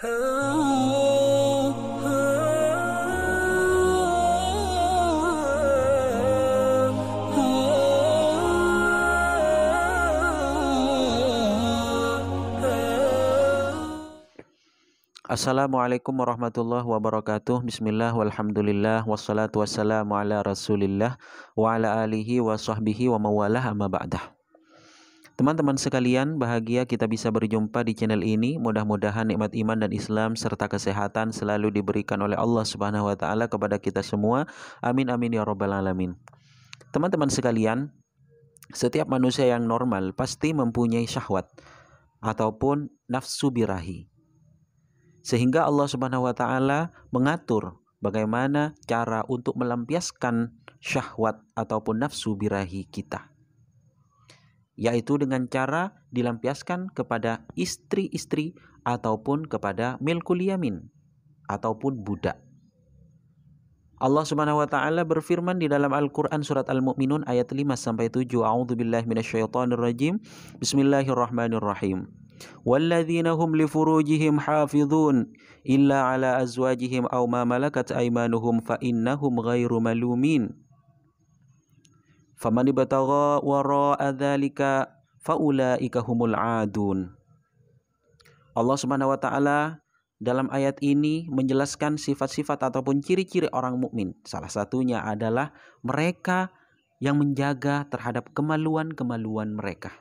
Assalamualaikum warahmatullahi wabarakatuh. Bismillah walhamdulillah wassalatu wassalamu ala rasulillah wa ala alihi wa sahbihi wa mawalah amma ba'dah. Teman-teman sekalian, bahagia kita bisa berjumpa di channel ini. Mudah-mudahan nikmat iman dan Islam serta kesehatan selalu diberikan oleh Allah Subhanahu wa taala kepada kita semua. Amin amin ya rabbal alamin. Teman-teman sekalian, setiap manusia yang normal pasti mempunyai syahwat ataupun nafsu birahi. Sehingga Allah Subhanahu wa taala mengatur bagaimana cara untuk melampiaskan syahwat ataupun nafsu birahi kita. Yaitu dengan cara dilampiaskan kepada istri-istri ataupun kepada milkul yamin ataupun budak. Allah Subhanahu wa taala berfirman di dalam Al-Qur'an surat Al-Mu'minun ayat 5 sampai 7. A'udzubillahi minasyaitonir rajim. Bismillahirrahmanirrahim. Walladzina hum li furujihim hafizun illa ala azwajihim aw ma malakat aymanuhum fa innahum ghairu malumin. Faman ibtagha wara'a dzalika faulaika humul adun. Allah Subhanahu wa taala dalam ayat ini menjelaskan sifat-sifat ataupun ciri-ciri orang mukmin. Salah satunya adalah mereka yang menjaga terhadap kemaluan-kemaluan mereka,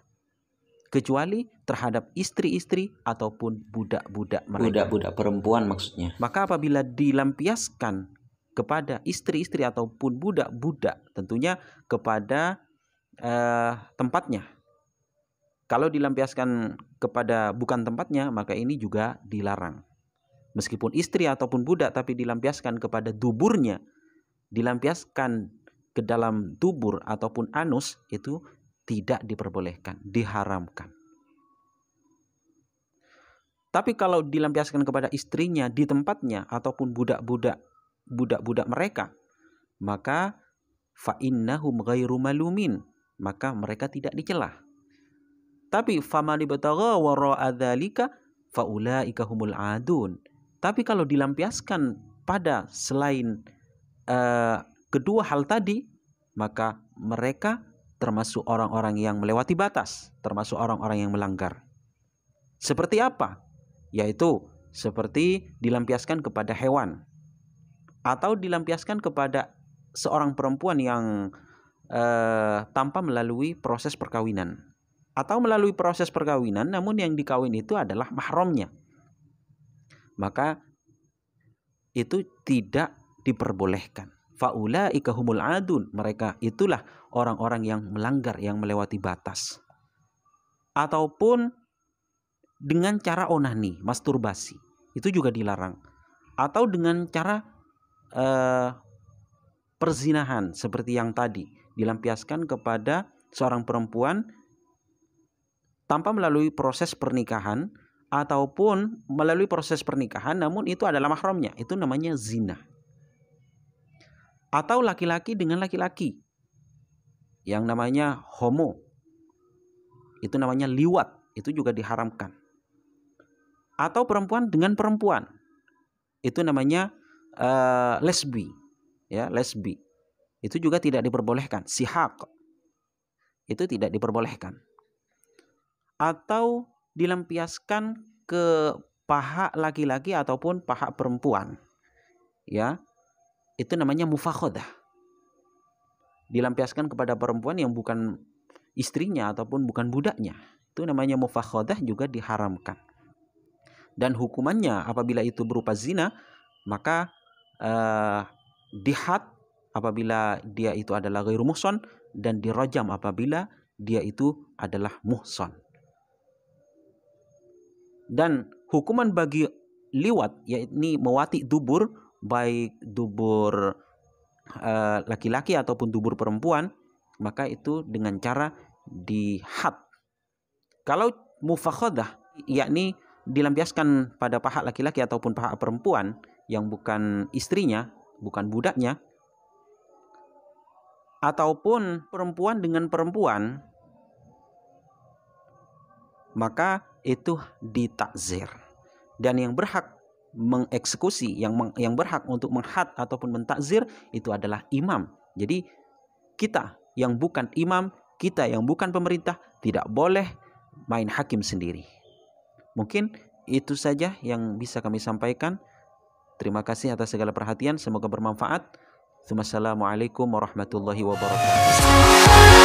kecuali terhadap istri-istri ataupun budak-budak mereka. Budak-budak perempuan maksudnya. Maka apabila dilampiaskan kepada istri-istri ataupun budak-budak, tentunya kepada tempatnya. Kalau dilampiaskan kepada bukan tempatnya, maka ini juga dilarang. Meskipun istri ataupun budak, tapi dilampiaskan kepada duburnya, dilampiaskan ke dalam dubur ataupun anus, itu tidak diperbolehkan, diharamkan. Tapi kalau dilampiaskan kepada istrinya di tempatnya ataupun budak-budak mereka, maka fa innahum ghairu malumin, maka mereka tidak dicela. Tapi faman ibtagha wara'a dzalika faulaika humul adun. Tapi kalau dilampiaskan pada selain kedua hal tadi, maka mereka termasuk orang-orang yang melewati batas, termasuk orang-orang yang melanggar. Seperti apa? Yaitu seperti dilampiaskan kepada hewan, atau dilampiaskan kepada seorang perempuan yang tanpa melalui proses perkawinan, atau melalui proses perkawinan namun yang dikawin itu adalah mahramnya, maka itu tidak diperbolehkan. Faulaika humul adun, mereka itulah orang-orang yang melanggar, yang melewati batas. Ataupun dengan cara onani, masturbasi, itu juga dilarang. Atau dengan cara perzinahan seperti yang tadi, dilampiaskan kepada seorang perempuan tanpa melalui proses pernikahan, ataupun melalui proses pernikahan namun itu adalah mahramnya, itu namanya zina. Atau laki-laki dengan laki-laki, yang namanya homo, itu namanya liwat, itu juga diharamkan. Atau perempuan dengan perempuan, itu namanya lesbi, ya, lesbi, itu juga tidak diperbolehkan. Sihaq, itu tidak diperbolehkan. Atau dilampiaskan ke paha laki-laki ataupun paha perempuan, ya, itu namanya mufakhadah. Dilampiaskan kepada perempuan yang bukan istrinya ataupun bukan budaknya, itu namanya mufakhadah, juga diharamkan. Dan hukumannya apabila itu berupa zina, maka dihad apabila dia itu adalah ghairu muhsan, dan dirajam apabila dia itu adalah muhsan. Dan hukuman bagi liwat, yakni mewati dubur, baik dubur laki-laki ataupun dubur perempuan, maka itu dengan cara dihad. Kalau mufakhadah, yakni dilampiaskan pada paha laki-laki ataupun paha perempuan yang bukan istrinya, bukan budaknya, ataupun perempuan dengan perempuan, maka itu ditakzir. Dan yang berhak mengeksekusi, yang berhak untuk menghad ataupun mentakzir itu adalah imam. Jadi kita yang bukan imam, kita yang bukan pemerintah tidak boleh main hakim sendiri. Mungkin itu saja yang bisa kami sampaikan. Terima kasih atas segala perhatian, semoga bermanfaat. Wassalamualaikum warahmatullahi wabarakatuh.